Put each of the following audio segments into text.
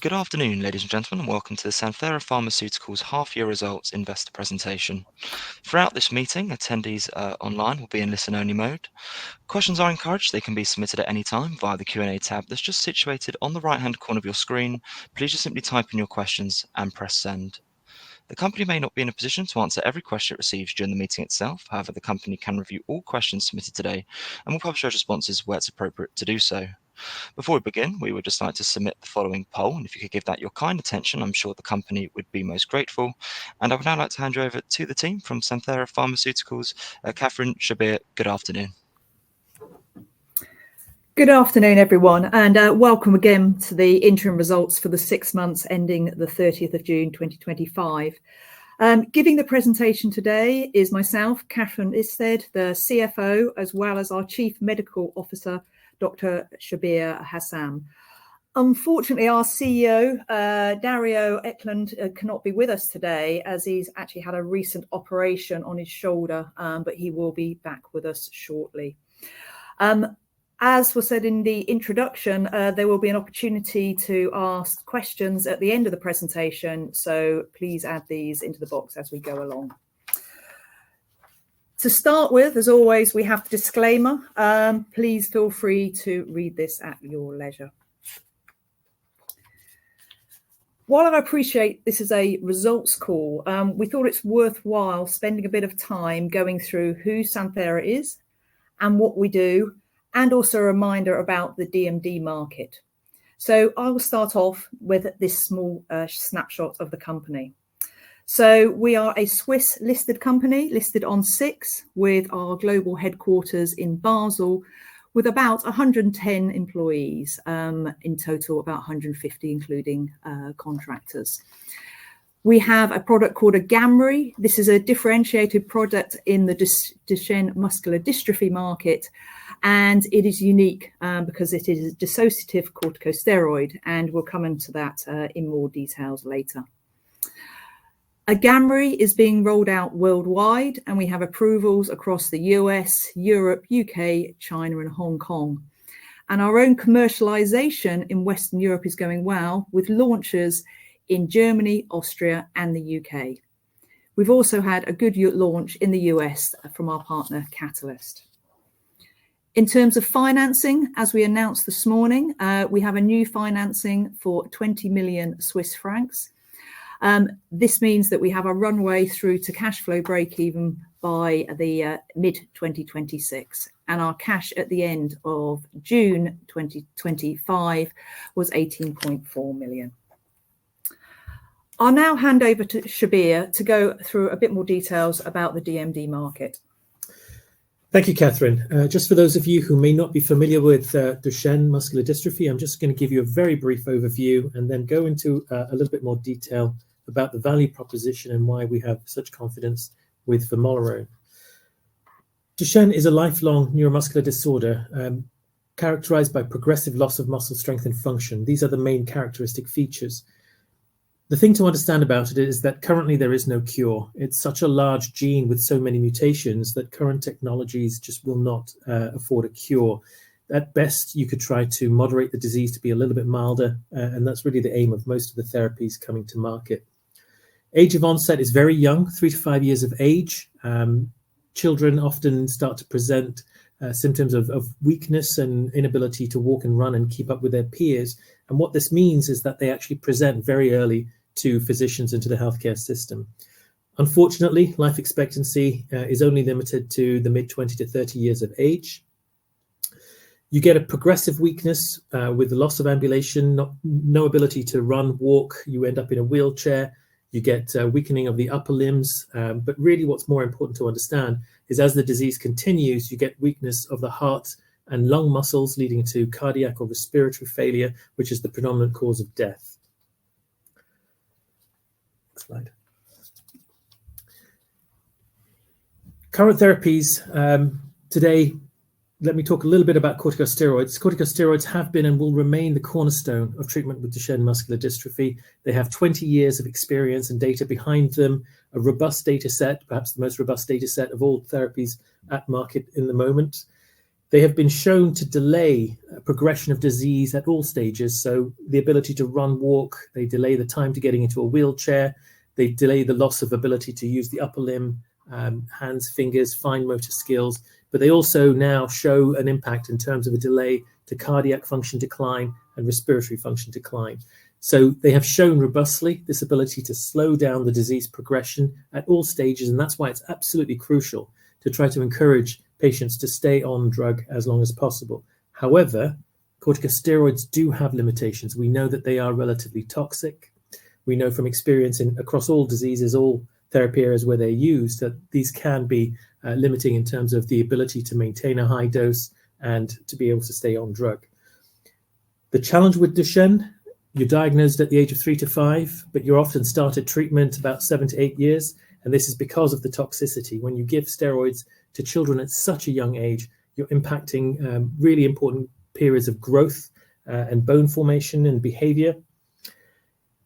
Good afternoon, ladies and gentlemen, and welcome to the SANTHERA Pharmaceuticals half-year results investor presentation. Throughout this meeting, attendees online will be in listen-only mode. Questions are encouraged. They can be submitted at any time via the Q&A tab that's just situated on the right-hand corner of your screen. Please just simply type in your questions and press send. The company may not be in a position to answer every question it receives during the meeting itself. However, the company can review all questions submitted today and will publish those responses where it's appropriate to do so. Before we begin, we would just like to submit the following poll, and if you could give that your kind attention, I'm sure the company would be most grateful. And I would now like to hand you over to the team from SANTHERA Pharmaceuticals. Catherine, Shabir, good afternoon. Good afternoon, everyone, and welcome again to the interim results for the 6 months ending the 30th of June 2025. Giving the presentation today is myself, Catherine Isted, the CFO, as well as our Chief Medical Officer, Dr. Shabir Hassan. Unfortunately, our CEO, Dario Eklund, cannot be with us today as he's actually had a recent operation on his shoulder, but he will be back with us shortly. As was said in the introduction, there will be an opportunity to ask questions at the end of the presentation, so please add these into the box as we go along. To start with, as always, we have the disclaimer. Please feel free to read this at your leisure. While I appreciate this is a results call, we thought it's worthwhile spending a bit of time going through who SANTHERA is and what we do, and also a reminder about the DMD market. So I will start off with this small snapshot of the company. So we are a Swiss listed company, listed on SIX, with our global headquarters in Basel, with about 110 employees, in total about 150 including contractors. We have a product called AGAMREE. This is a differentiated product in the Duchenne muscular dystrophy market, and it is unique because it is a dissociative corticosteroid, and we'll come into that in more details later. AGAMREE is being rolled out worldwide, and we have approvals across the US, Europe, UK, China, and Hong Kong. And our own commercialization in Western Europe is going well, with launches in Germany, Austria, and the UK. We've also had a good launch in the US from our partner Catalyst. In terms of financing, as we announced this morning, we have a new financing for 20 million Swiss francs. This means that we have a runway through to cash flow break even by the mid-2026, and our cash at the end of June 2025 was 18.4 million. I'll now hand over to Shabir to go through a bit more details about the DMD market. Thank you, Catherine. Just for those of you who may not be familiar with Duchenne muscular dystrophy, I'm just going to give you a very brief overview and then go into a little bit more detail about the value proposition and why we have such confidence with vamorolone. Duchenne is a lifelong neuromuscular disorder characterized by progressive loss of muscle strength and function. These are the main characteristic features. The thing to understand about it is that currently there is no cure. It's such a large gene with so many mutations that current technologies just will not afford a cure. At best, you could try to moderate the disease to be a little bit milder, and that's really the aim of most of the therapies coming to market. Age of onset is very young, 3 to 5 years of age. Children often start to present symptoms of weakness and inability to walk and run and keep up with their peers. And what this means is that they actually present very early to physicians and to the healthcare system. Unfortunately, life expectancy is only limited to the mid-20 to 30 years of age. You get a progressive weakness with the loss of ambulation, no ability to run, walk. You end up in a wheelchair. You get weakening of the upper limbs. But really what's more important to understand is as the disease continues, you get weakness of the heart and lung muscles, leading to cardiac or respiratory failure, which is the predominant cause of death. Next slide. Current therapies today. Let me talk a little bit about corticosteroids. Corticosteroids have been and will remain the cornerstone of treatment with Duchenne muscular dystrophy. They have 20 years of experience and data behind them, a robust data set, perhaps the most robust data set of all therapies at market in the moment. They have been shown to delay progression of disease at all stages. So the ability to run, walk, they delay the time to getting into a wheelchair, they delay the loss of ability to use the upper limb, hands, fingers, fine motor skills, but they also now show an impact in terms of a delay to cardiac function decline and respiratory function decline. So they have shown robustly this ability to slow down the disease progression at all stages, and that's why it's absolutely crucial to try to encourage patients to stay on drug as long as possible. However, corticosteroids do have limitations. We know that they are relatively toxic. We know from experience across all diseases, all therapy areas where they're used, that these can be limiting in terms of the ability to maintain a high dose and to be able to stay on drug. The challenge with Duchenne, you're diagnosed at the age of 3 to 5, but you're often started treatment about 7 to 8 years. And this is because of the toxicity. When you give steroids to children at such a young age, you're impacting really important periods of growth and bone formation and behavior.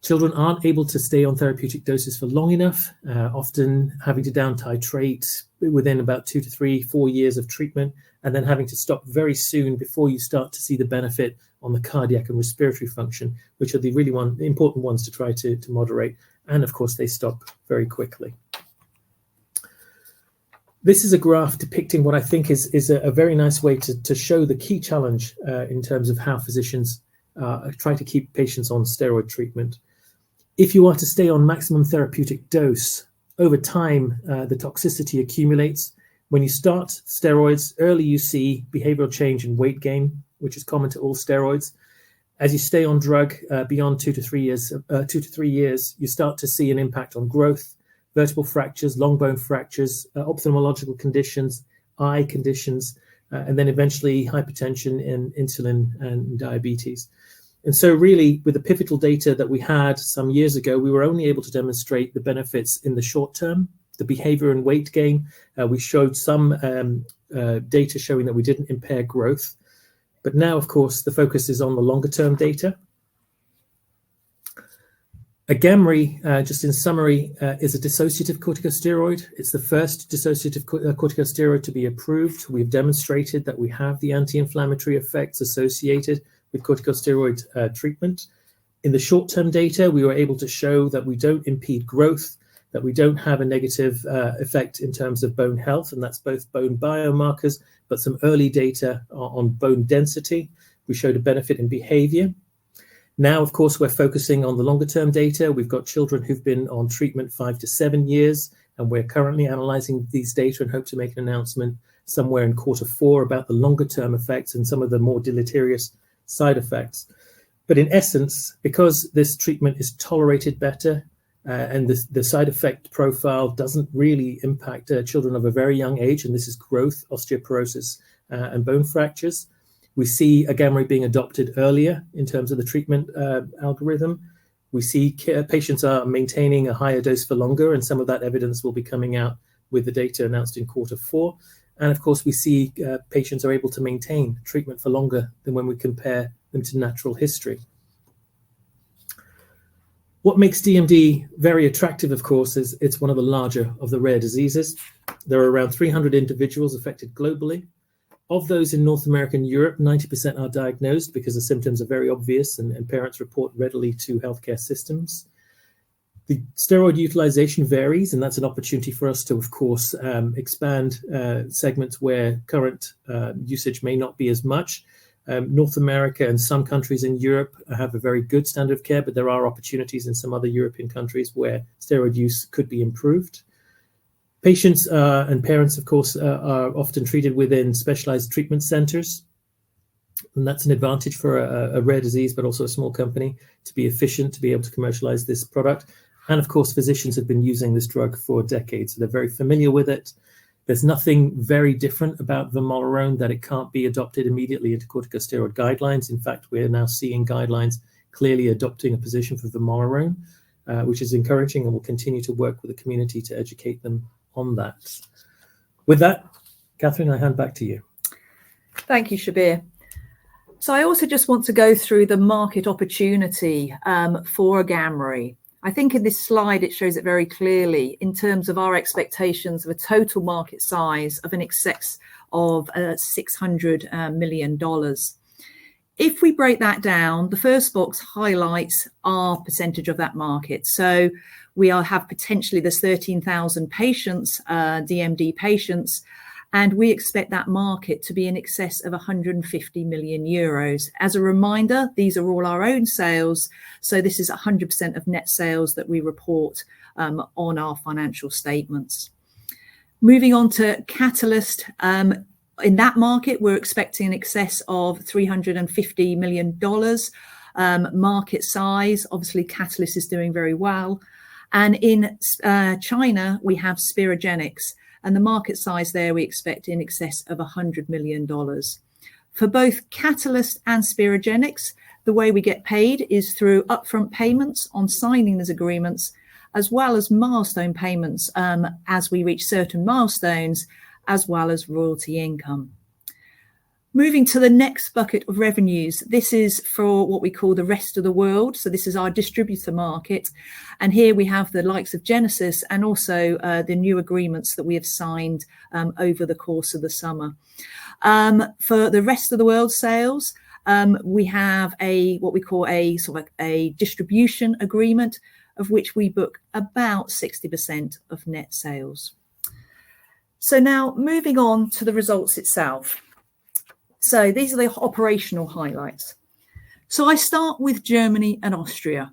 Children aren't able to stay on therapeutic doses for long enough, often having to down titrate within about 2 to 3, 4 years of treatment, and then having to stop very soon before you start to see the benefit on the cardiac and respiratory function, which are the really important ones to try to moderate. And of course, they stop very quickly. This is a graph depicting what I think is a very nice way to show the key challenge in terms of how physicians try to keep patients on steroid treatment. If you are to stay on maximum therapeutic dose, over time, the toxicity accumulates. When you start steroids, early you see behavioral change and weight gain, which is common to all steroids. As you stay on drug beyond 2 to 3 years, you start to see an impact on growth, vertebral fractures, long bone fractures, ophthalmological conditions, eye conditions, and then eventually hypertension and insulin and diabetes. And so really, with the pivotal data that we had some years ago, we were only able to demonstrate the benefits in the short term, the behavior and weight gain. We showed some data showing that we didn't impair growth. But now, of course, the focus is on the longer term data. Agamree, just in summary, is a dissociative corticosteroid. It's the first dissociative corticosteroid to be approved. We've demonstrated that we have the anti-inflammatory effects associated with corticosteroid treatment. In the short-term data, we were able to show that we don't impede growth, that we don't have a negative effect in terms of bone health, and that's both bone biomarkers, but some early data on bone density. We showed a benefit in behavior. Now, of course, we're focusing on the longer-term data. We've got children who've been on treatment 5 to 7 years, and we're currently analyzing these data and hope to make an announcement somewhere in Q4 about the longer-term effects and some of the more deleterious side effects. But in essence, because this treatment is tolerated better and the side effect profile doesn't really impact children of a very young age, and this is growth, osteoporosis, and bone fractures, we see Agamree being adopted earlier in terms of the treatment algorithm. We see patients are maintaining a higher dose for longer, and some of that evidence will be coming out with the data announced in Q4. And of course, we see patients are able to maintain treatment for longer than when we compare them to natural history. What makes DMD very attractive, of course, is it's one of the larger of the rare diseases. There are around 300 individuals affected globally. Of those in North America and Europe, 90% are diagnosed because the symptoms are very obvious and parents report readily to healthcare systems. The steroid utilization varies, and that's an opportunity for us to, of course, expand segments where current usage may not be as much. North America and some countries in Europe have a very good standard of care, but there are opportunities in some other European countries where steroid use could be improved. Patients and parents, of course, are often treated within specialized treatment centers. And that's an advantage for a rare disease, but also a small company to be efficient, to be able to commercialize this product. And of course, physicians have been using this drug for decades, so they're very familiar with it. There's nothing very different about vamorolone that it can't be adopted immediately into corticosteroid guidelines. In fact, we're now seeing guidelines clearly adopting a position for vamorolone, which is encouraging, and we'll continue to work with the community to educate them on that. With that, Catherine, I hand back to you. Thank you, Shabir. So I also just want to go through the market opportunity for Agamree. I think in this slide, it shows it very clearly in terms of our expectations of a total market size of an excess of $600 million. If we break that down, the first box highlights our percentage of that market. So we have potentially there's 13,000 patients, DMD patients, and we expect that market to be in excess of 150 million euros. As a reminder, these are all our own sales. So this is 100% of net sales that we report on our financial statements. Moving on to Catalyst. In that market, we're expecting an excess of $350 million market size. Obviously, Catalyst is doing very well. And in China, we have Sperogenix. And the market size there we expect in excess of $100 million. For both Catalyst and Sperogenix, the way we get paid is through upfront payments on signing these agreements, as well as milestone payments as we reach certain milestones, as well as royalty income. Moving to the next bucket of revenues, this is for what we call the rest of the world. So this is our distributor market. And here we have the likes of Genesis and also the new agreements that we have signed over the course of the summer. For the rest of the world sales, we have what we call a sort of a distribution agreement, of which we book about 60% of net sales. So now moving on to the results itself. So these are the operational highlights. So I start with Germany and Austria.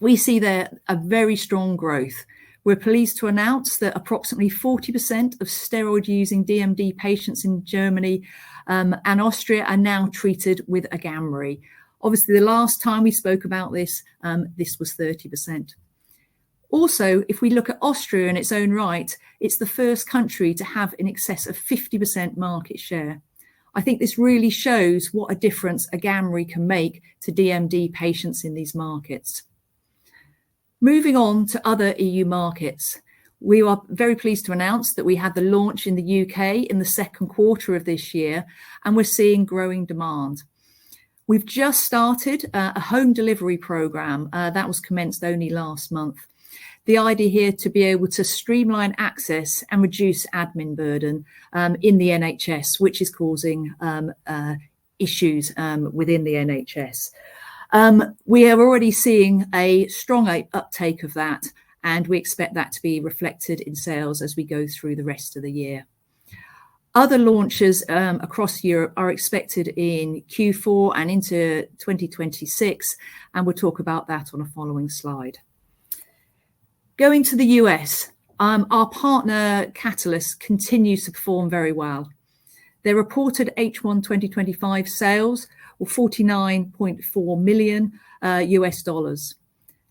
We see there a very strong growth. We're pleased to announce that approximately 40% of steroid-using DMD patients in Germany and Austria are now treated with Agamree. Obviously, the last time we spoke about this, this was 30%. Also, if we look at Austria in its own right, it's the first country to have in excess of 50% market share. I think this really shows what a difference Agamree can make to DMD patients in these markets. Moving on to other EU markets, we are very pleased to announce that we had the launch in the UK in the second quarter of this year, and we're seeing growing demand. We've just started a home delivery program that was commenced only last month. The idea here to be able to streamline access and reduce admin burden in the NHS, which is causing issues within the NHS. We are already seeing a strong uptake of that, and we expect that to be reflected in sales as we go through the rest of the year. Other launches across Europe are expected in Q4 and into 2026, and we'll talk about that on a following slide. Going to the US, our partner Catalyst continues to perform very well. Their reported H1 2025 sales were $49.4 million US dollars.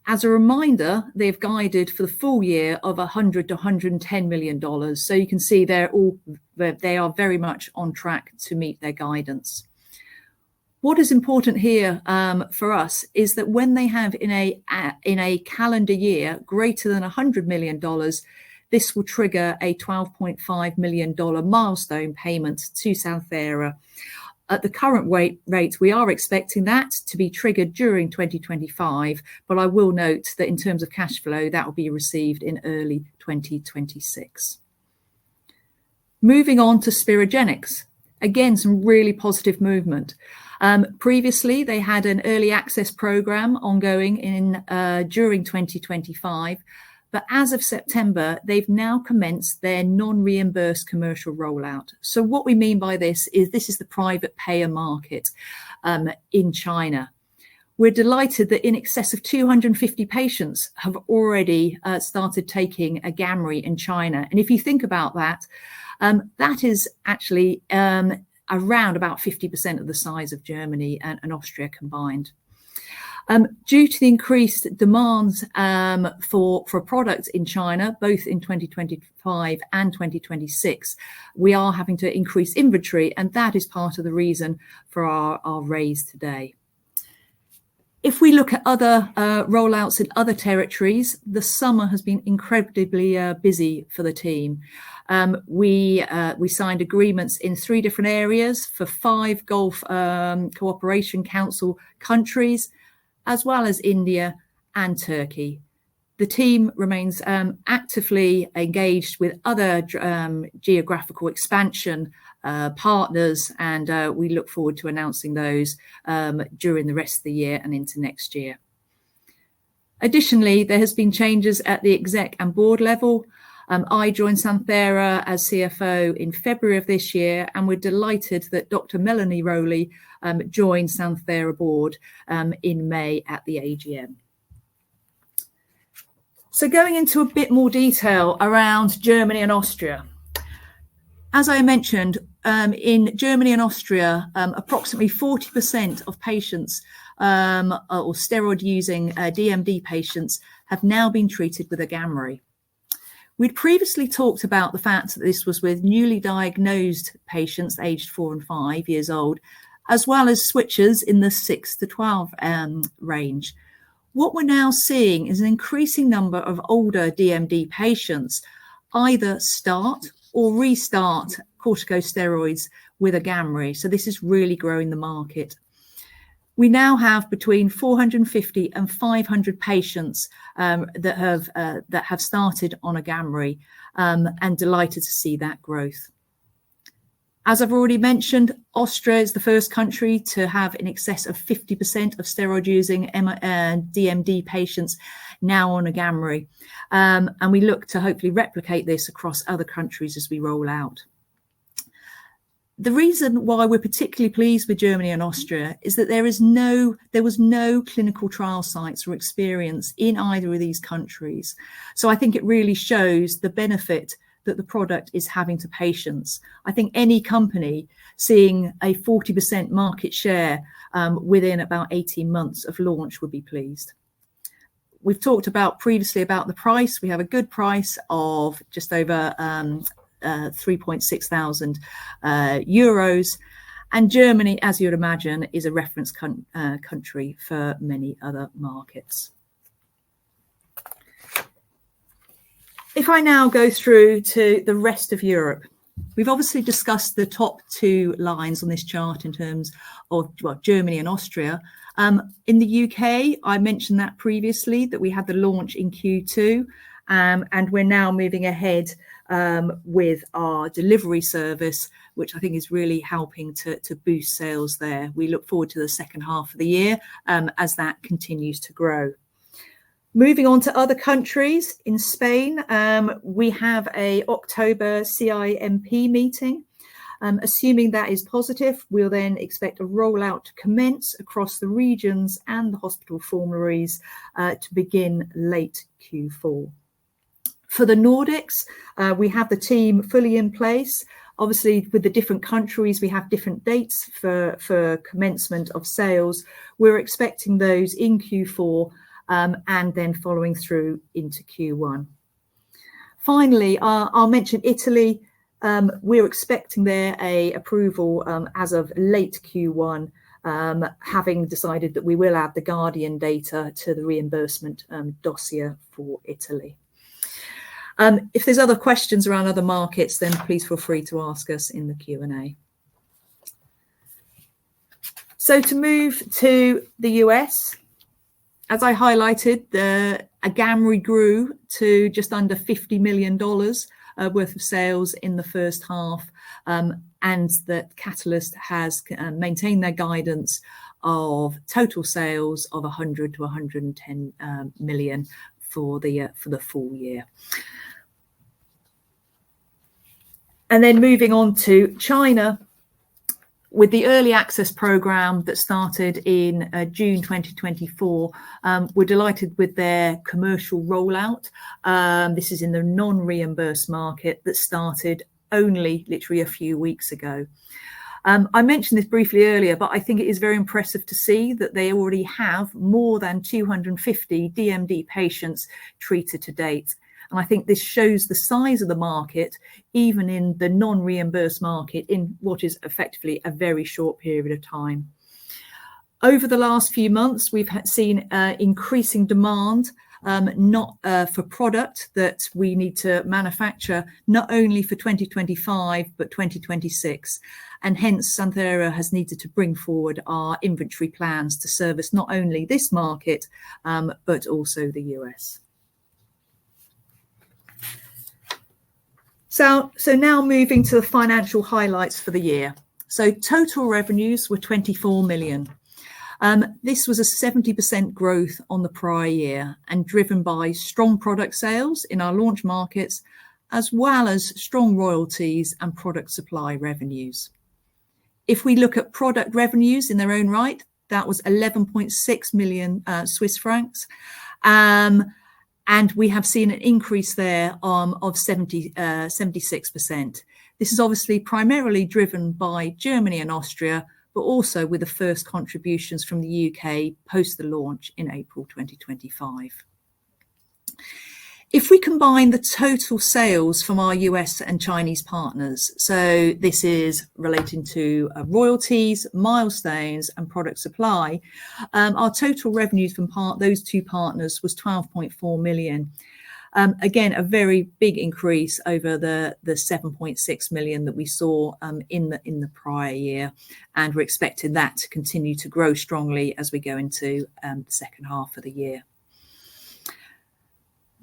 As a reminder, they've guided for the full year of $100 to $110 million. So you can see they are very much on track to meet their guidance. What is important here for us is that when they have in a calendar year greater than $100 million, this will trigger a $12.5 million milestone payment to Santhera. At the current rate, we are expecting that to be triggered during 2025, but I will note that in terms of cash flow, that will be received in early 2026. Moving on to Sperogenix. Again, some really positive movement. Previously, they had an early access program ongoing during 2025, but as of September, they've now commenced their non-reimbursed commercial rollout. So what we mean by this is the private payer market in China. We're delighted that in excess of 250 patients have already started taking Agamree in China. And if you think about that, that is actually around about 50% of the size of Germany and Austria combined. Due to the increased demands for products in China, both in 2025 and 2026, we are having to increase inventory, and that is part of the reason for our raise today. If we look at other rollouts in other territories, the summer has been incredibly busy for the team. We signed agreements in 3 different areas for 5 Gulf Cooperation Council countries, as well as India and Turkey. The team remains actively engaged with other geographical expansion partners, and we look forward to announcing those during the rest of the year and into next year. Additionally, there has been changes at the exec and board level. I joined Santhera as CFO in February of this year, and we're delighted that Dr. Melanie Rowley joined Santhera board in May at the AGM. So going into a bit more detail around Germany and Austria. As I mentioned, in Germany and Austria, approximately 40% of patients or steroid-using DMD patients have now been treated with AGAMREE. We'd previously talked about the fact that this was with newly diagnosed patients aged 4 and 5 years old, as well as switchers in the 6 to 12 range. What we're now seeing is an increasing number of older DMD patients either start or restart corticosteroids with AGAMREE. So this is really growing the market. We now have between 450 and 500 patients that have started on AGAMREE, and delighted to see that growth. As I've already mentioned, Austria is the first country to have in excess of 50% of steroid-using DMD patients now on AGAMREE, and we look to hopefully replicate this across other countries as we roll out. The reason why we're particularly pleased with Germany and Austria is that there was no clinical trial sites or experience in either of these countries. So I think it really shows the benefit that the product is having to patients. I think any company seeing a 40% market share within about 18 months of launch would be pleased. We've talked about previously about the price. We have a good price of just over 3.6 thousand euros, and Germany, as you'd imagine, is a reference country for many other markets. If I now go through to the rest of Europe, we've obviously discussed the top two lines on this chart in terms of Germany and Austria. In the UK, I mentioned that previously, that we had the launch in Q2, and we're now moving ahead with our delivery service, which I think is really helping to boost sales there. We look forward to the second half of the year as that continues to grow. Moving on to other countries, in Spain, we have an October CHF.IMC meeting. Assuming that is positive, we'll then expect a rollout to commence across the regions and the hospital formularies to begin late Q4. For the Nordics, we have the team fully in place. Obviously, with the different countries, we have different dates for commencement of sales. We're expecting those in Q4 and then following through into Q1. Finally, I'll mention Italy. We're expecting there an approval as of late Q1, having decided that we will add the Guardian data to the reimbursement dossier for Italy. If there's other questions around other markets, then please feel free to ask us in the Q&A. So to move to the US, as I highlighted, the AGAMREE grew to just under $50 million worth of sales in the first half, and that Catalyst has maintained their guidance of total sales of 100 to 110 million for the full year. And then moving on to China, with the early access program that started in June 2024, we're delighted with their commercial rollout. This is in the non-reimbursed market that started only literally a few weeks ago. I mentioned this briefly earlier, but I think it is very impressive to see that they already have more than 250 DMD patients treated to date. And I think this shows the size of the market, even in the non-reimbursed market, in what is effectively a very short period of time. Over the last few months, we've seen increasing demand, not for product that we need to manufacture, not only for 2025, but 2026. And hence, Santhera has needed to bring forward our inventory plans to service not only this market, but also the US. So now moving to the financial highlights for the year. So total revenues were 24 million. This was a 70% growth on the prior year and driven by strong product sales in our launch markets, as well as strong royalties and product supply revenues. If we look at product revenues in their own right, that was 11.6 million Swiss francs. And we have seen an increase there of 76%. This is obviously primarily driven by Germany and Austria, but also with the first contributions from the UK post the launch in April 2025. If we combine the total sales from our US and Chinese partners, so this is relating to royalties, milestones, and product supply, our total revenues from those two partners was 12.4 million. Again, a very big increase over the 7.6 million that we saw in the prior year, and we're expecting that to continue to grow strongly as we go into the second half of the year.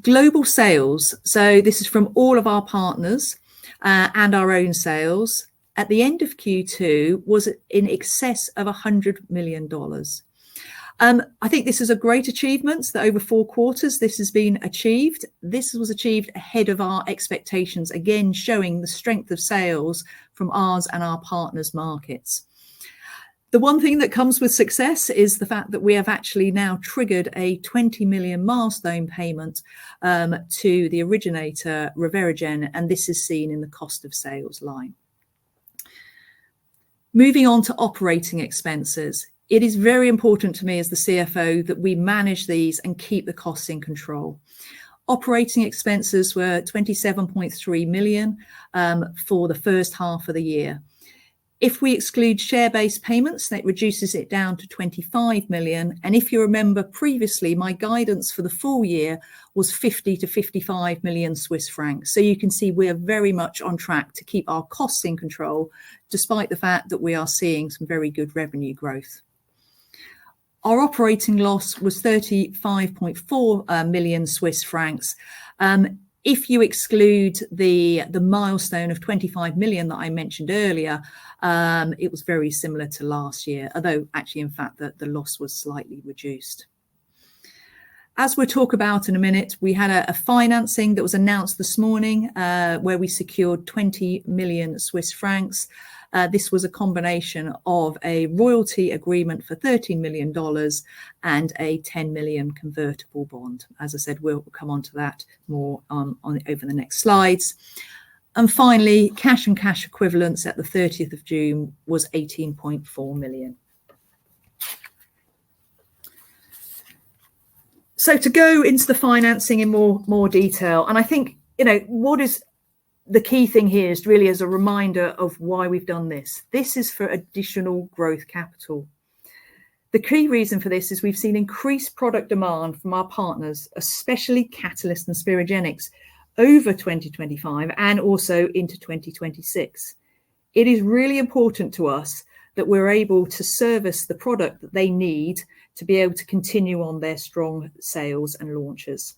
Global sales, so this is from all of our partners and our own sales, at the end of Q2 was in excess of $100 million. I think this is a great achievement that over 4 quarters this has been achieved. This was achieved ahead of our expectations, again showing the strength of sales from ours and our partners' markets. The one thing that comes with success is the fact that we have actually now triggered a 20 million milestone payment to the originator, ReveraGen, and this is seen in the cost of sales line. Moving on to operating expenses. It is very important to me as the CFO that we manage these and keep the costs in control. Operating expenses were 27.3 million for the first half of the year. If we exclude share-based payments, that reduces it down to 25 million. And if you remember previously, my guidance for the full year was 50 to 55 million Swiss francs. So you can see we are very much on track to keep our costs in control, despite the fact that we are seeing some very good revenue growth. Our operating loss was 35.4 million Swiss francs. If you exclude the milestone of 25 million that I mentioned earlier, it was very similar to last year, although actually, in fact, the loss was slightly reduced. As we'll talk about in a minute, we had a financing that was announced this morning where we secured 20 million Swiss francs. This was a combination of a royalty agreement for $13 million and a 10 million convertible bond. As I said, we'll come on to that more over the next slides. And finally, cash and cash equivalents at the 30th of June was 18.4 million. So to go into the financing in more detail, and I think, what is the key thing here is really as a reminder of why we've done this. This is for additional growth capital. The key reason for this is we've seen increased product demand from our partners, especially Catalyst and Spirogenics, over 2025 and also into 2026. It is really important to us that we're able to service the product that they need to be able to continue on their strong sales and launches.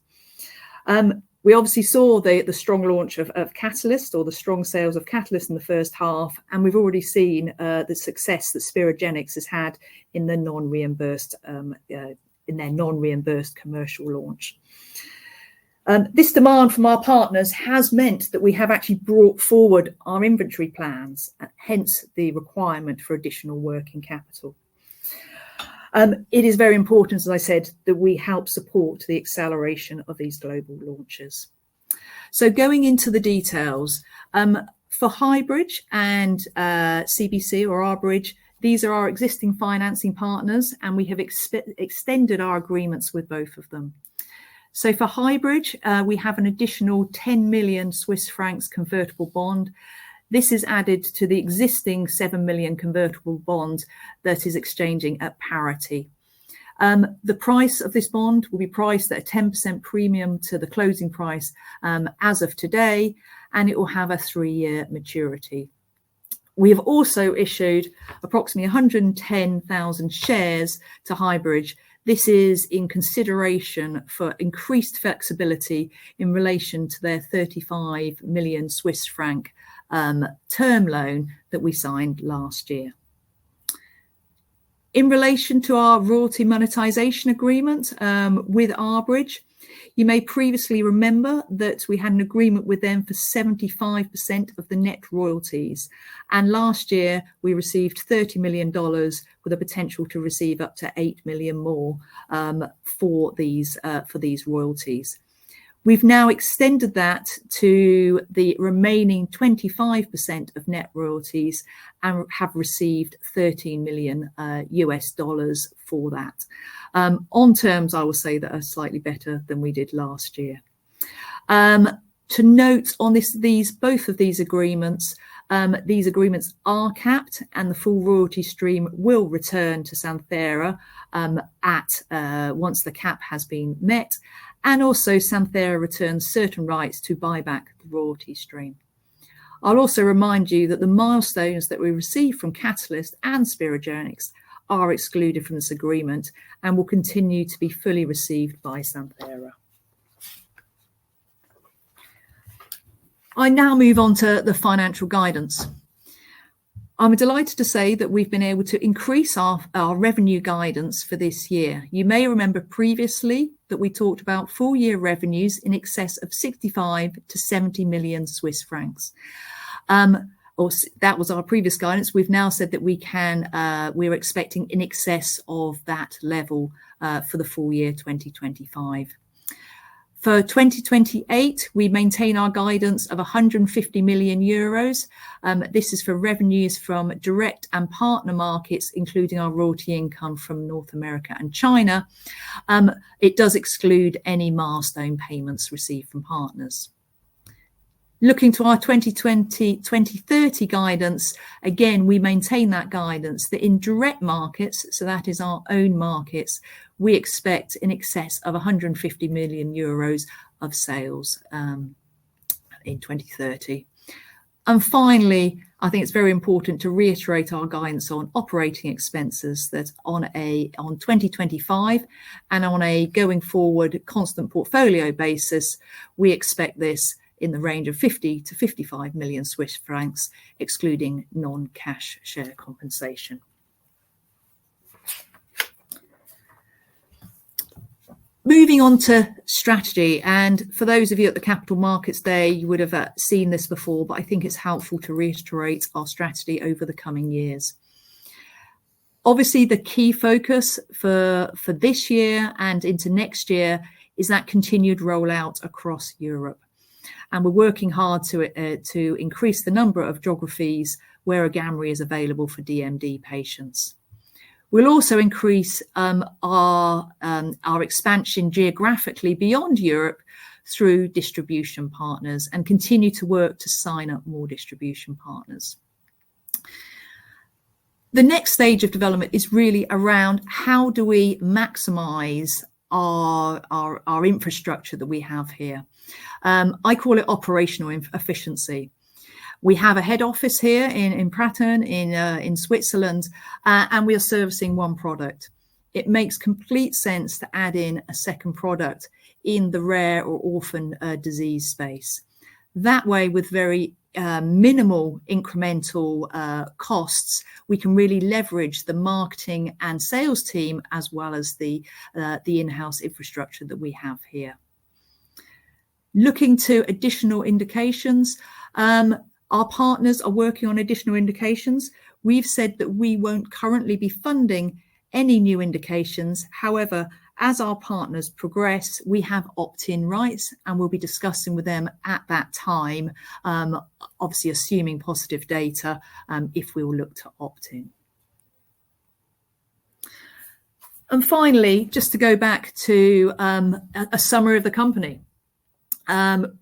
We obviously saw the strong launch of Catalyst, or the strong sales of Catalyst in the first half, and we've already seen the success that Spirogenics has had in their non-reimbursed commercial launch. This demand from our partners has meant that we have actually brought forward our inventory plans, hence the requirement for additional working capital. It is very important, as I said, that we help support the acceleration of these global launches. So going into the details, for Highbridge and CBC or Arbridge, these are our existing financing partners, and we have extended our agreements with both of them. So for Highbridge, we have an additional 10 million Swiss francs convertible bond. This is added to the existing 7 million convertible bond that is exchanging at parity. The price of this bond will be priced at a 10% premium to the closing price as of today, and it will have a 3-year maturity. We have also issued approximately 110,000 shares to Highbridge. This is in consideration for increased flexibility in relation to their 35 million Swiss franc term loan that we signed last year. In relation to our royalty monetization agreement with Arbridge, you may previously remember that we had an agreement with them for 75% of the net royalties. And last year we received $30 million with a potential to receive up to 8 million more for these royalties. We've now extended that to the remaining 25% of net royalties and have received $13 million US dollars for that. On terms, I will say, that are slightly better than we did last year. To note on both of these agreements are capped, and the full royalty stream will return to Santhera once the cap has been met. And also Santhera returns certain rights to buy back the royalty stream. I'll also remind you that the milestones that we receive from Catalyst and Spirogenics are excluded from this agreement and will continue to be fully received by Santhera. I now move on to the financial guidance. I'm delighted to say that we've been able to increase our revenue guidance for this year. You may remember previously that we talked about full year revenues in excess of 65 to 70 million Swiss francs. That was our previous guidance. We've now said that we're expecting in excess of that level for the full year 2025. For 2028, we maintain our guidance of 150 million euros. This is for revenues from direct and partner markets, including our royalty income from North America and China. It does exclude any milestone payments received from partners. Looking to our 2030 guidance, again, we maintain that guidance that in direct markets, so that is our own markets, we expect in excess of 150 million euros of sales in 2030. And finally, I think it's very important to reiterate our guidance on operating expenses, that on 2025 and on a going forward constant portfolio basis, we expect this in the range of 50 to 55 million Swiss francs, excluding non-cash share compensation. Moving on to strategy, and for those of you at the Capital Markets Day, you would have seen this before, but I think it's helpful to reiterate our strategy over the coming years. Obviously, the key focus for this year and into next year is that continued rollout across Europe. And we're working hard to increase the number of geographies where Agamree is available for DMD patients. We'll also increase our expansion geographically beyond Europe through distribution partners and continue to work to sign up more distribution partners. The next stage of development is really around how do we maximize our infrastructure that we have here. I call it operational efficiency. We have a head office here in Pratteln in Switzerland, and we are servicing one product. It makes complete sense to add in a second product in the rare or orphan disease space. That way, with very minimal incremental costs, we can really leverage the marketing and sales team as well as the in-house infrastructure that we have here. Looking to additional indications, our partners are working on additional indications. We've said that we won't currently be funding any new indications. However, as our partners progress, we have opt-in rights and we'll be discussing with them at that time, obviously assuming positive data, if we will look to opt-in. And finally, just to go back to a summary of the company.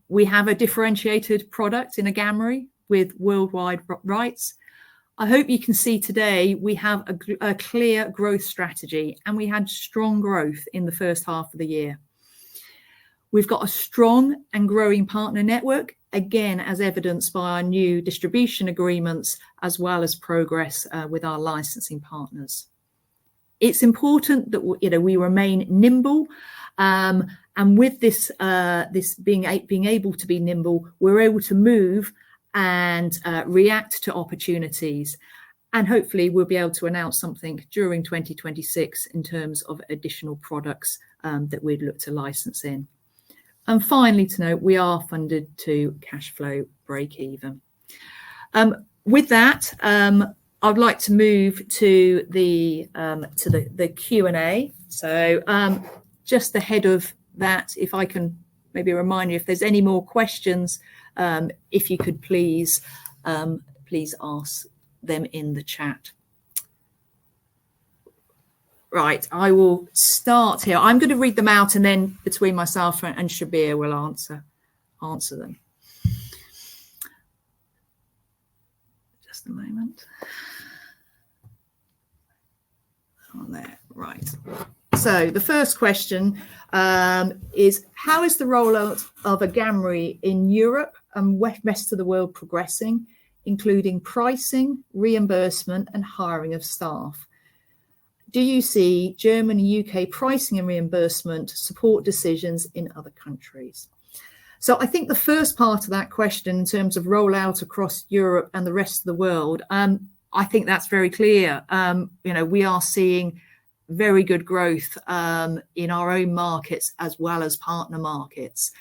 We have a differentiated product in Agamree with worldwide rights. I hope you can see today we have a clear growth strategy, and we had strong growth in the first half of the year. We've got a strong and growing partner network, again, as evidenced by our new distribution agreements, as well as progress with our licensing partners. It's important that we remain nimble, and with this being able to be nimble, we're able to move and react to opportunities. And hopefully we'll be able to announce something during 2026 in terms of additional products that we'd look to license in. And finally, to note, we are funded to cash flow break even. With that, I'd like to move to the Q&A. So just ahead of that, if I can maybe remind you, if there's any more questions, if you could please ask them in the chat. Right, I will start here. I'm going to read them out, and then between myself and Shabir will answer them. Just a moment. On there, right. So the first question is, how is the rollout of AGAMREE in Europe and rest of the world progressing, including pricing, reimbursement, and hiring of staff? Do you see German and UK pricing and reimbursement support decisions in other countries? So I think the first part of that question, in terms of rollout across Europe and the rest of the world, I think that's very clear. We are seeing very good growth in our own markets as well as partner markets.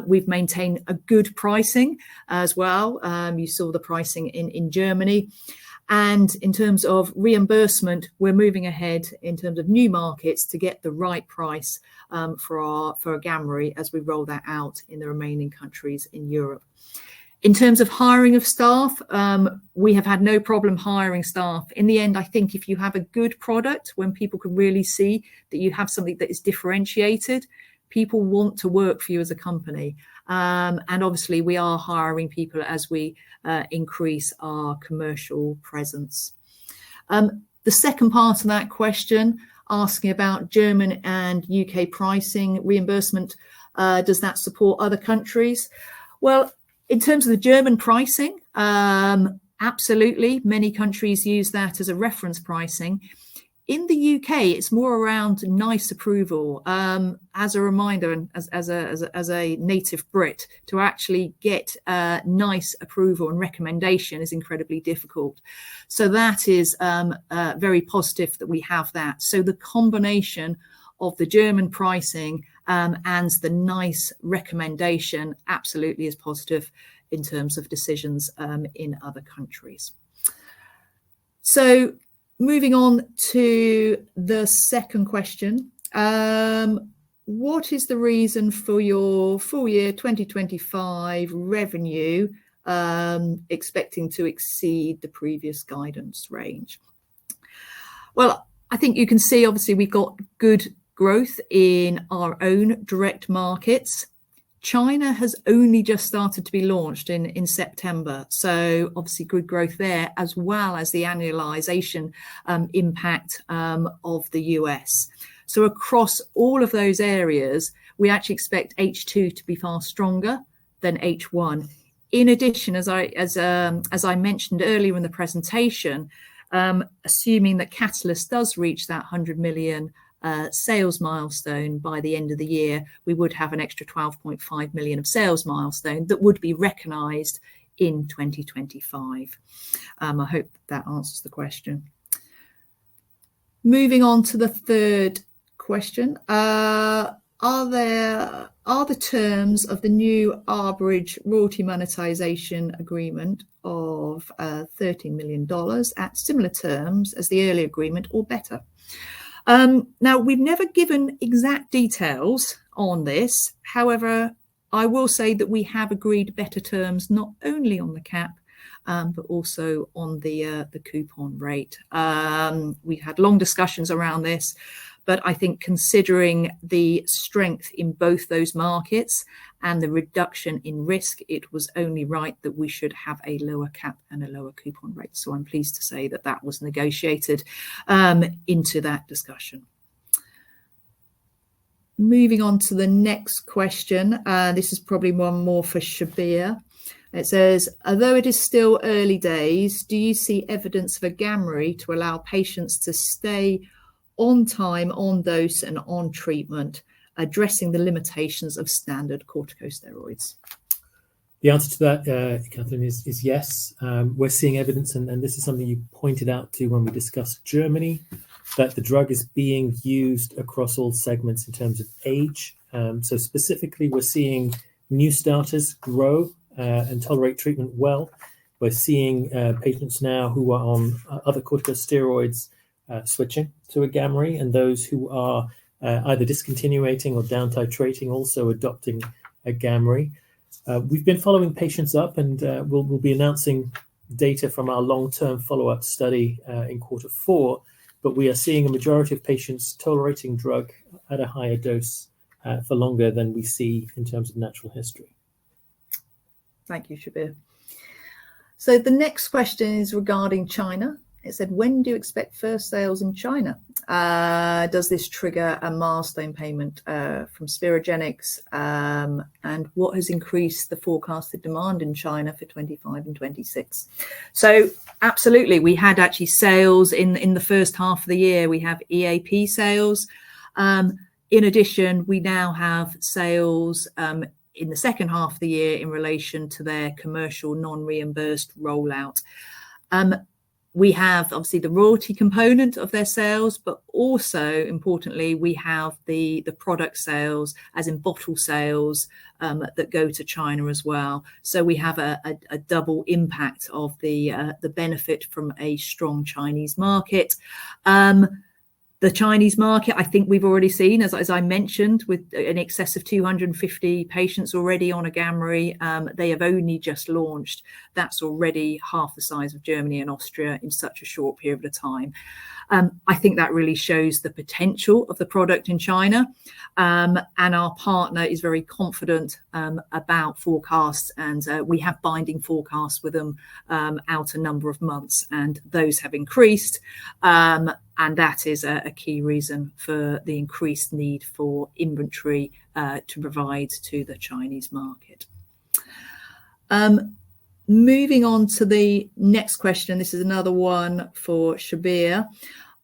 We've maintained a good pricing as well. You saw the pricing in Germany. And in terms of reimbursement, we're moving ahead in terms of new markets to get the right price for AGAMREE as we roll that out in the remaining countries in Europe. In terms of hiring of staff, we have had no problem hiring staff. In the end, I think if you have a good product, when people can really see that you have something that is differentiated, people want to work for you as a company. And obviously, we are hiring people as we increase our commercial presence. The second part of that question, asking about German and UK pricing reimbursement, does that support other countries? Well, in terms of the German pricing, absolutely. Many countries use that as a reference pricing. In the UK, it's more around NICE approval. As a reminder, and as a native Brit, to actually get NICE approval and recommendation is incredibly difficult. So that is very positive that we have that. So the combination of the German pricing and the NICE recommendation absolutely is positive in terms of decisions in other countries. So moving on to the second question, what is the reason for your full year 2025 revenue expecting to exceed the previous guidance range? Well, I think you can see, obviously, we've got good growth in our own direct markets. China has only just started to be launched in September. So obviously good growth there, as well as the annualization impact of the US. So across all of those areas, we actually expect H2 to be far stronger than H1. In addition, as I mentioned earlier in the presentation, assuming that Catalyst does reach that 100 million sales milestone by the end of the year, we would have an extra 12.5 million of sales milestone that would be recognised in 2025. I hope that answers the question. Moving on to the third question, are the terms of the new Arbridge royalty monetization agreement of $13 million at similar terms as the earlier agreement or better? Now, we've never given exact details on this. However, I will say that we have agreed better terms, not only on the cap, but also on the coupon rate. We've had long discussions around this, but I think considering the strength in both those markets and the reduction in risk, it was only right that we should have a lower cap and a lower coupon rate. So I'm pleased to say that that was negotiated into that discussion. Moving on to the next question. This is probably one more for Shabir. It says, although it is still early days, do you see evidence of AGAMREE to allow patients to stay on time, on dose, and on treatment, addressing the limitations of standard corticosteroids? The answer to that, Catherine, is yes. We're seeing evidence, and this is something you pointed out to when we discussed Germany, that the drug is being used across all segments in terms of age. So specifically, we're seeing new starters grow and tolerate treatment well. We're seeing patients now who are on other corticosteroids switching to AGAMREE, and those who are either discontinuing or down titrating also adopting AGAMREE. We've been following patients up, and we'll be announcing data from our long-term follow-up study in Q4, but we are seeing a majority of patients tolerating drug at a higher dose for longer than we see in terms of natural history. Thank you, Shabir. So the next question is regarding China. It said, when do you expect first sales in China? Does this trigger a milestone payment from Spirogenics? And what has increased the forecasted demand in China for 25 and 26? So absolutely, we had actually sales in the first half of the year. We have EAP sales. In addition, we now have sales in the second half of the year in relation to their commercial non-reimbursed rollout. We have obviously the royalty component of their sales, but also importantly, we have the product sales, as in bottle sales, that go to China as well. So we have a double impact of the benefit from a strong Chinese market. The Chinese market, I think we've already seen, as I mentioned, with in excess of 250 patients already on AGAMREE. They have only just launched. That's already half the size of Germany and Austria in such a short period of time. I think that really shows the potential of the product in China. And our partner is very confident about forecasts, and we have binding forecasts with them out a number of months, and those have increased. And that is a key reason for the increased need for inventory to provide to the Chinese market. Moving on to the next question. This is another one for Shabir.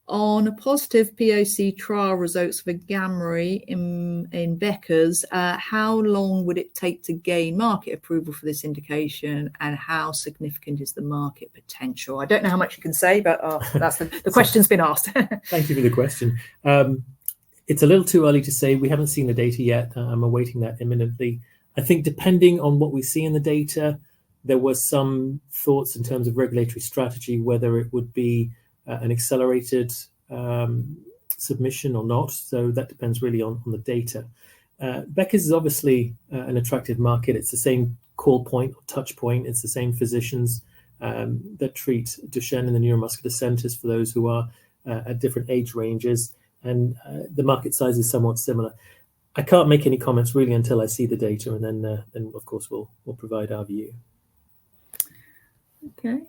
On positive POC trial results for AGAMREE in Becker's, how long would it take to gain market approval for this indication, and how significant is the market potential? I don't know how much you can say, but that's the question's been asked. Thank you for the question. It's a little too early to say. We haven't seen the data yet. I'm awaiting that imminently. I think depending on what we see in the data, there were some thoughts in terms of regulatory strategy, whether it would be an accelerated submission or not. So that depends really on the data. Becker's is obviously an attractive market. It's the same call point or touch point. It's the same physicians that treat Duchenne in the neuromuscular centers for those who are at different age ranges. And the market size is somewhat similar. I can't make any comments really until I see the data, and then of course we'll provide our view. Okay.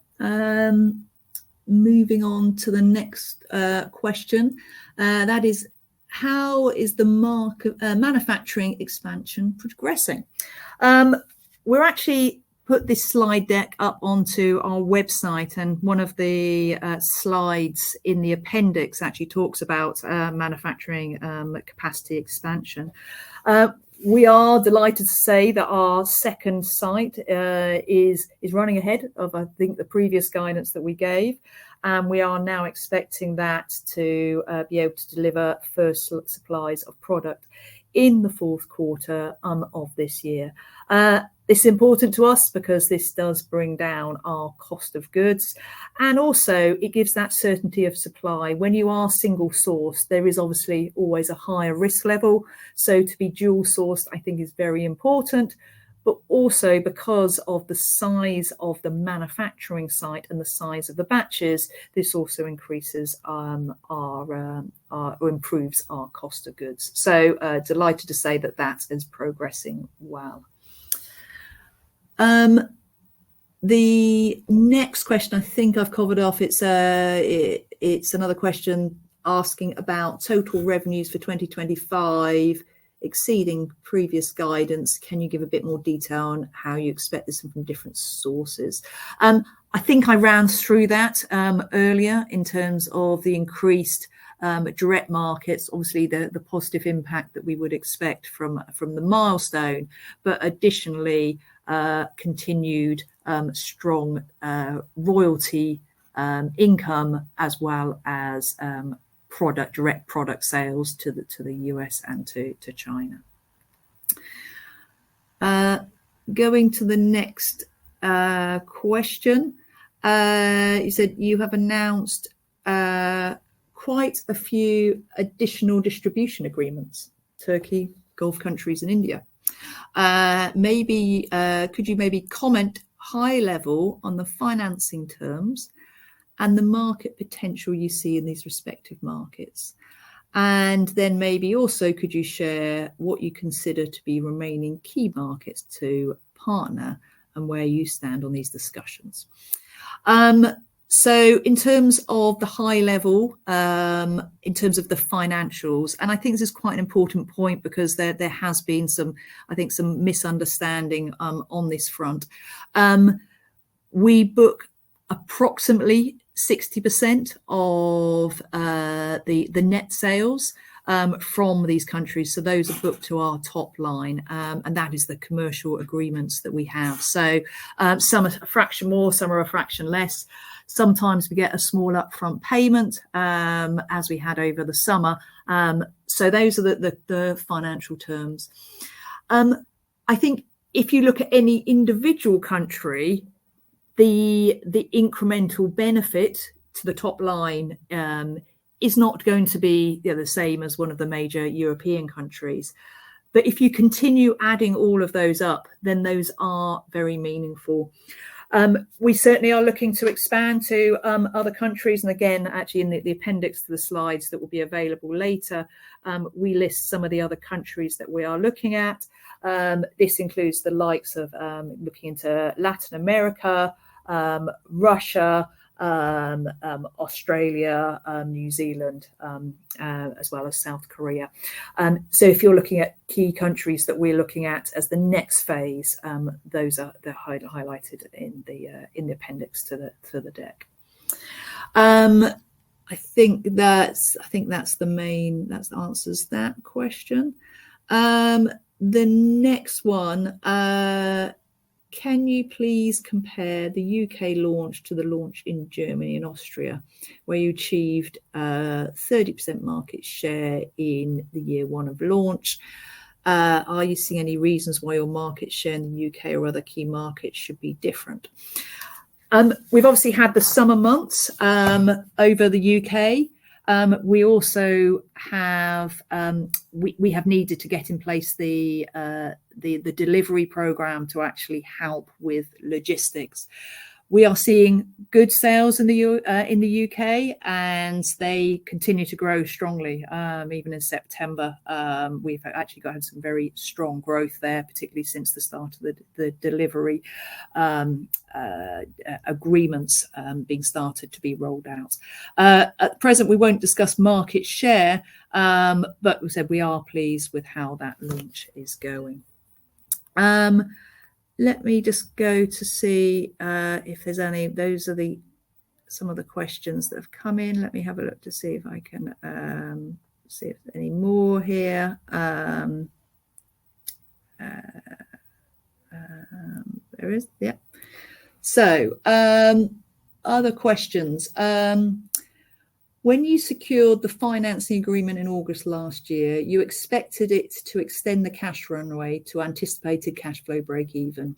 Moving on to the next question. That is, how is the manufacturing expansion progressing? We're actually put this slide deck up onto our website, and one of the slides in the appendix actually talks about manufacturing capacity expansion. We are delighted to say that our second site is running ahead of, I think, the previous guidance that we gave. And we are now expecting that to be able to deliver first supplies of product in the fourth quarter of this year. It's important to us because this does bring down our cost of goods, and also it gives that certainty of supply. When you are single sourced, there is obviously always a higher risk level. So to be dual sourced, I think, is very important. But also because of the size of the manufacturing site and the size of the batches, this also increases or improves our cost of goods. So delighted to say that is progressing well. The next question I think I've covered off. It's another question asking about total revenues for 2025 exceeding previous guidance. Can you give a bit more detail on how you expect this from different sources? I think I ran through that earlier in terms of the increased direct markets, obviously the positive impact that we would expect from the milestone, but additionally continued strong royalty income, as well as direct product sales to the US and to China. Going to the next question, you said you have announced quite a few additional distribution agreements: Turkey, Gulf countries, and India. Could you maybe comment high level on the financing terms and the market potential you see in these respective markets? And then maybe also could you share what you consider to be remaining key markets to partner and where you stand on these discussions? So in terms of the high level, in terms of the financials, and I think this is quite an important point because there has been some misunderstanding on this front. We book approximately 60% of the net sales from these countries. So those are booked to our top line, and that is the commercial agreements that we have. So some are a fraction more, some are a fraction less. Sometimes we get a small upfront payment, as we had over the summer. So those are the financial terms. I think if you look at any individual country, the incremental benefit to the top line is not going to be the same as one of the major European countries. But if you continue adding all of those up, then those are very meaningful. We certainly are looking to expand to other countries. And again, actually in the appendix to the slides that will be available later, we list some of the other countries that we are looking at. This includes the likes of looking into Latin America, Russia, Australia, New Zealand, as well as South Korea. So if you're looking at key countries that we're looking at as the next phase, those are highlighted in the appendix to the deck. I think that answers that question. The next one. Can you please compare the UK launch to the launch in Germany and Austria, where you achieved 30% market share in the year one of launch? Are you seeing any reasons why your market share in the UK or other key markets should be different? We've obviously had the summer months over the UK. We also have we have needed to get in place the delivery program to actually help with logistics. We are seeing good sales in the UK, and they continue to grow strongly. Even in September, we've actually got some very strong growth there, particularly since the start of the delivery agreements being started to be rolled out. At present, we won't discuss market share, but we said we are pleased with how that launch is going. Let me just go to see if there's any. Those are some of the questions that have come in. Let me have a look to see if I can see if there's any more here. There is, yeah. So other questions. When you secured the financing agreement in August last year, you expected it to extend the cash runway to anticipated cash flow break even.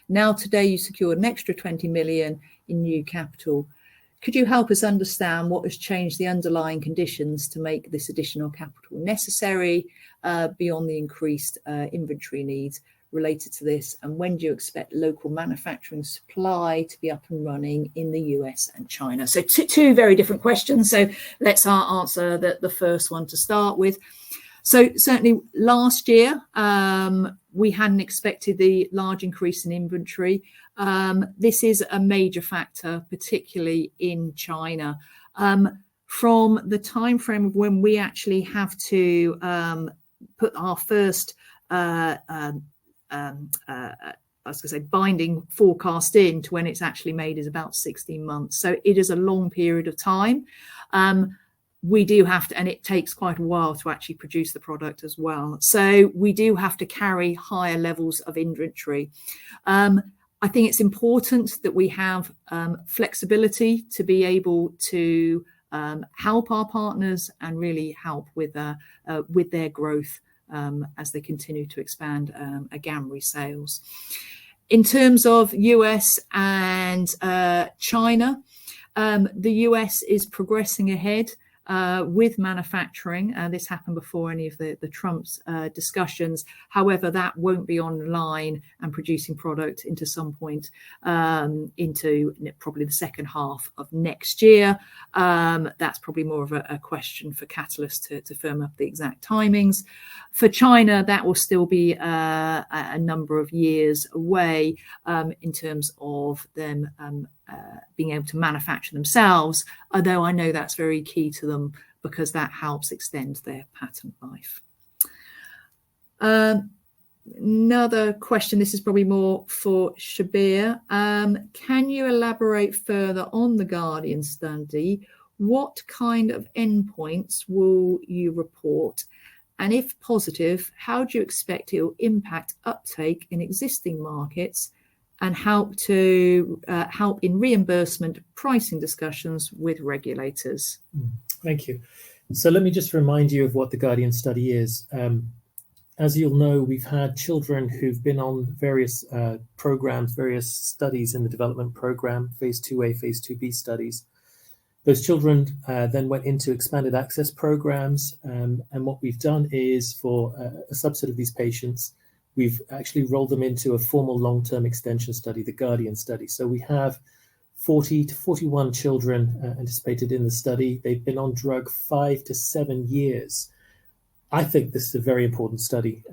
Now today you secured an extra 20 million in new capital. Could you help us understand what has changed the underlying conditions to make this additional capital necessary beyond the increased inventory needs related to this? And when do you expect local manufacturing supply to be up and running in the US and China? So two very different questions. So let's answer the first one to start with. So certainly last year, we hadn't expected the large increase in inventory. This is a major factor, particularly in China. From the time frame of when we actually have to put our first binding forecast in to when it's actually made is about 16 months. So it is a long period of time. we do have to, and it takes quite a while to actually produce the product as well. So we do have to carry higher levels of inventory. I think it's important that we have flexibility to be able to help our partners and really help with their growth as they continue to expand AGAMREE sales. In terms of US and China, the US is progressing ahead with manufacturing. This happened before any of the Trump's discussions. However, that won't be online and producing product into some point into probably the second half of next year. That's probably more of a question for Catalyst to firm up the exact timings. For China, that will still be a number of years away in terms of them being able to manufacture themselves, although I know that's very key to them because that helps extend their patent life. Another question, this is probably more for Shabir. Can you elaborate further on the Guardian study? What kind of endpoints will you report? And if positive, how do you expect it will impact uptake in existing markets and help in reimbursement pricing discussions with regulators? Thank you. So let me just remind you of what the Guardian study is. As you'll know, we've had children who've been on various programs, various studies in the development program, phase 2A, phase 2B studies. Those children then went into expanded access programs. And what we've done is for a subset of these patients, we've actually rolled them into a formal long-term extension study, the Guardian study. So we have 40 to 41 children anticipated in the study. They've been on drug 5 to 7 years. I think this is a very important study.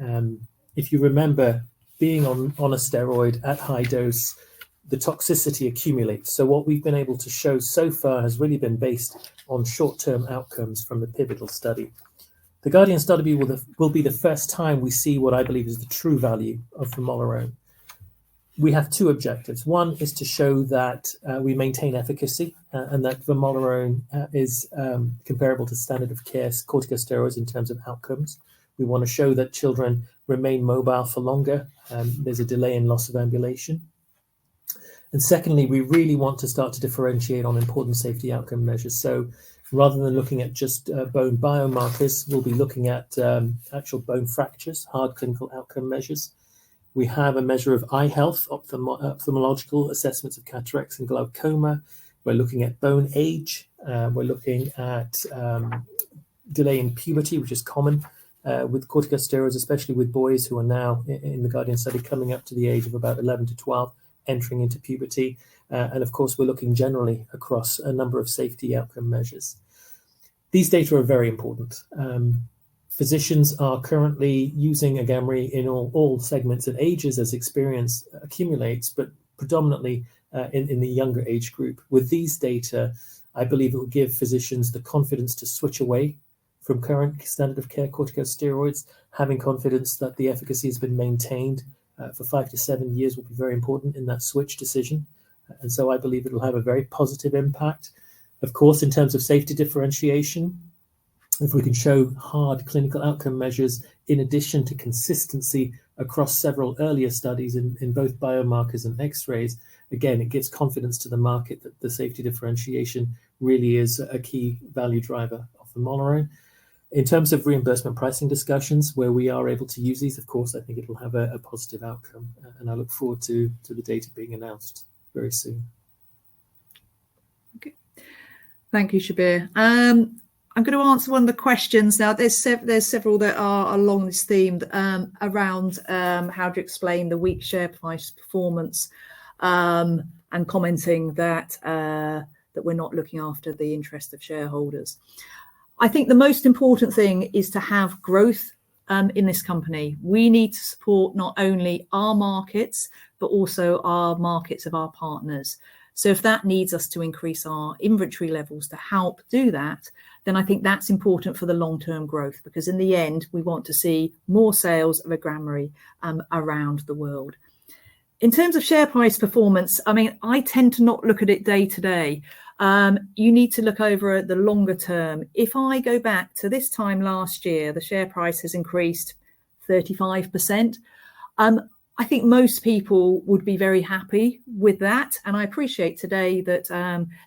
If you remember, being on a steroid at high dose, the toxicity accumulates. So what we've been able to show so far has really been based on short-term outcomes from the pivotal study. The Guardian study will be the first time we see what I believe is the true value of vamorolone. We have two objectives. One is to show that we maintain efficacy and that vamorolone is comparable to standard of care corticosteroids in terms of outcomes. We want to show that children remain mobile for longer. There's a delay in loss of ambulation. And secondly, we really want to start to differentiate on important safety outcome measures. So rather than looking at just bone biomarkers, we'll be looking at actual bone fractures, hard clinical outcome measures. We have a measure of eye health, ophthalmological assessments of cataracts and glaucoma. We're looking at bone age. We're looking at delay in puberty, which is common with corticosteroids, especially with boys who are now in the Guardian study coming up to the age of about 11 to 12, entering into puberty. And of course, we're looking generally across a number of safety outcome measures. These data are very important. Physicians are currently using AGAMREE in all segments and ages as experience accumulates, but predominantly in the younger age group. With these data, I believe it will give physicians the confidence to switch away from current standard of care corticosteroids. Having confidence that the efficacy has been maintained for 5 to 7 years will be very important in that switch decision. And so I believe it will have a very positive impact. Of course, in terms of safety differentiation, if we can show hard clinical outcome measures in addition to consistency across several earlier studies in both biomarkers and x-rays, again, it gives confidence to the market that the safety differentiation really is a key value driver of vamorolone. In terms of reimbursement pricing discussions, where we are able to use these, of course, I think it will have a positive outcome. And I look forward to the data being announced very soon. Okay. Thank you, Shabir. I'm going to answer one of the questions now. There's several that are along this theme around how to explain the weak share price performance and commenting that we're not looking after the interest of shareholders. I think the most important thing is to have growth in this company. We need to support not only our markets, but also our markets of our partners. So if that needs us to increase our inventory levels to help do that, then I think that's important for the long-term growth, because in the end, we want to see more sales of AGAMREE around the world. In terms of share price performance, I mean, I tend to not look at it day to day. you need to look over at the longer term. If I go back to this time last year, the share price has increased 35%. I think most people would be very happy with that. And I appreciate today that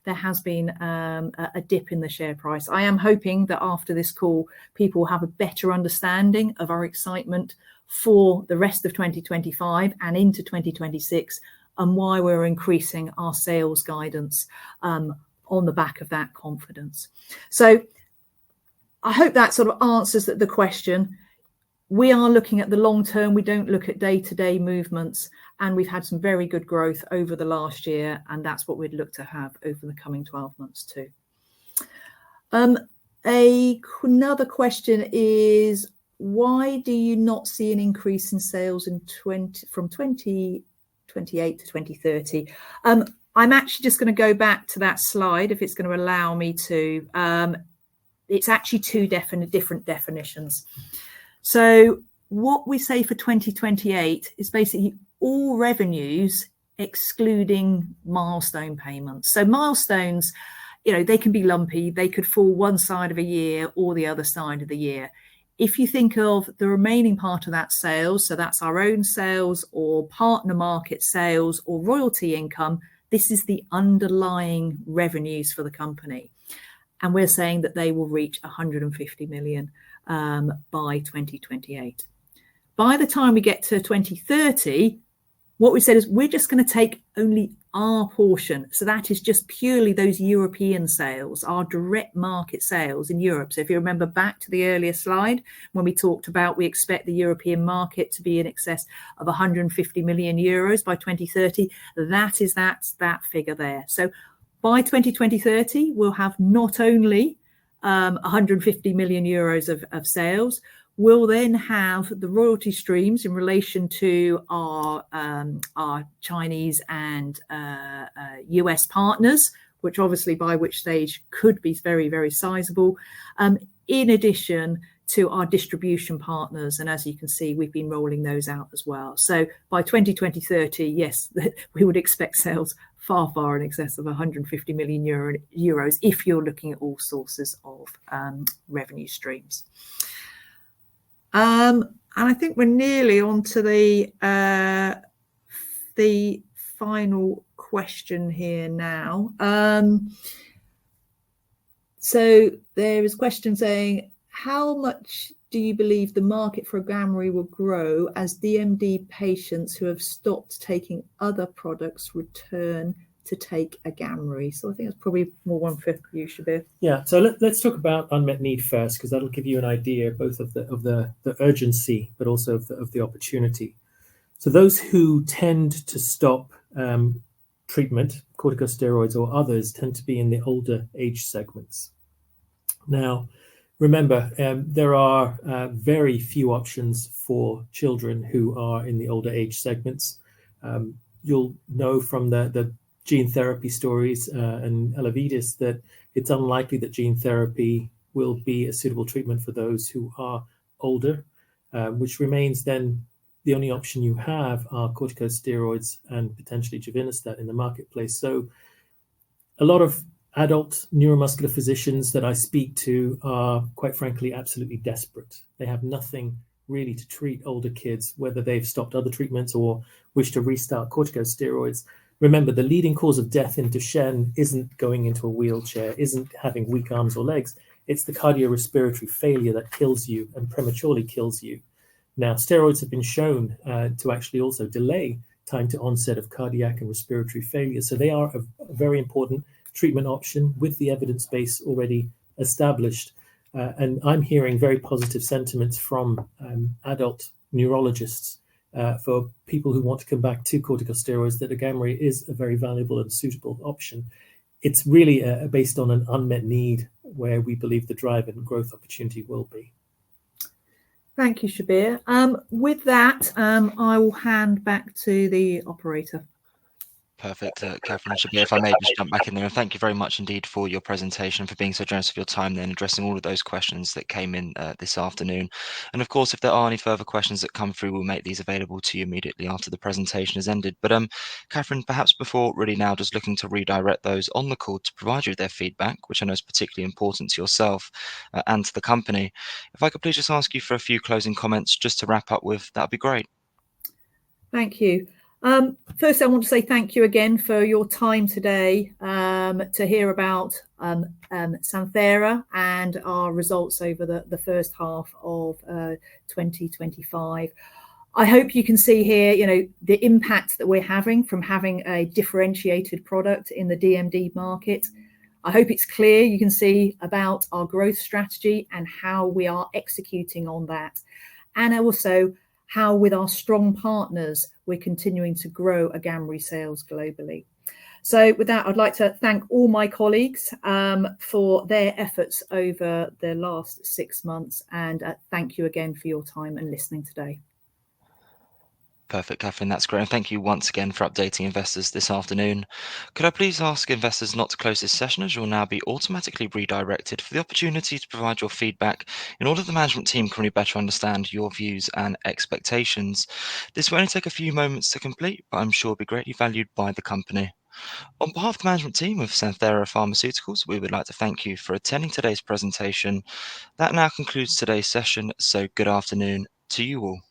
there has been a dip in the share price. I am hoping that after this call, people will have a better understanding of our excitement for the rest of 2025 and into 2026, and why we're increasing our sales guidance on the back of that confidence. So I hope that sort of answers the question. We are looking at the long term. We don't look at day-to-day movements, and we've had some very good growth over the last year, and that's what we'd look to have over the coming 12 months too. Another question is, why do you not see an increase in sales from 2028 to 2030? I'm actually just going to go back to that slide if it's going to allow me to. It's actually two different definitions. So what we say for 2028 is basically all revenues excluding milestone payments. So milestones, they can be lumpy. They could fall one side of a year or the other side of the year. If you think of the remaining part of that sales, so that's our own sales or partner market sales or royalty income, this is the underlying revenues for the company. And we're saying that they will reach 150 million by 2028. By the time we get to 2030, what we said is we're just going to take only our portion. So that is just purely those European sales, our direct market sales in Europe. So if you remember back to the earlier slide, when we talked about we expect the European market to be in excess of 150 million euros by 2030, that's that figure there. So by 2030, we'll have not only 150 million euros of sales. We'll then have the royalty streams in relation to our Chinese and US partners, which obviously by which stage could be very, very sizable, in addition to our distribution partners. And as you can see, we've been rolling those out as well. So by 2030, yes, we would expect sales far in excess of 150 million euros if you're looking at all sources of revenue streams. And I think we're nearly on to the final question here now. So there is a question saying, how much do you believe the market for AGAMREE will grow as DMD patients who have stopped taking other products return to take AGAMREE? So I think that's probably more one for you, Shabir. Yeah, so let's talk about unmet need first, because that'll give you an idea both of the urgency, but also of the opportunity. So those who tend to stop treatment, corticosteroids or others, tend to be in the older age segments. Now, remember, there are very few options for children who are in the older age segments. You'll know from the gene therapy stories and Elevidys that it's unlikely that gene therapy will be a suitable treatment for those who are older, which remains then the only option you have are corticosteroids and potentially givinostat in the marketplace. So a lot of adult neuromuscular physicians that I speak to are, quite frankly, absolutely desperate. They have nothing really to treat older kids, whether they've stopped other treatments or wish to restart corticosteroids. Remember, the leading cause of death in Duchenne isn't going into a wheelchair, isn't having weak arms or legs. It's the cardiorespiratory failure that kills you and prematurely kills you. Now, steroids have been shown to actually also delay time to onset of cardiac and respiratory failure. So they are a very important treatment option with the evidence base already established. And I'm hearing very positive sentiments from adult neurologists for people who want to come back to corticosteroids, that AGAMREE is a very valuable and suitable option. It's really based on an unmet need where we believe the drive and growth opportunity will be. Thank you, Shabir. With that, I will hand back to the operator. Perfect. Catherine, Shabir, if I may just jump back in there, and thank you very much indeed for your presentation, for being so generous of your time then, addressing all of those questions that came in this afternoon. And of course, if there are any further questions that come through, we'll make these available to you immediately after the presentation has ended. But Catherine, perhaps before really now just looking to redirect those on the call to provide you with their feedback, which I know is particularly important to yourself and to the company, if I could please just ask you for a few closing comments just to wrap up with, that'd be great. Thank you. First, I want to say thank you again for your time today to hear about Santhera and our results over the first half of 2025. I hope you can see here, the impact that we're having from having a differentiated product in the DMD market. I hope it's clear you can see about our growth strategy and how we are executing on that, and also how with our strong partners we're continuing to grow AGAMREE sales globally. So with that, I'd like to thank all my colleagues for their efforts over the last 6 months, and thank you again for your time and listening today. Perfect, Catherine, that's great. And thank you once again for updating investors this afternoon. Could I please ask investors not to close this session, as you'll now be automatically redirected for the opportunity to provide your feedback in order the management team can really better understand your views and expectations. This will only take a few moments to complete, but I'm sure will be greatly valued by the company. On behalf of the management team of Santhera Pharmaceuticals, we would like to thank you for attending today's presentation. That now concludes today's session, so good afternoon to you all.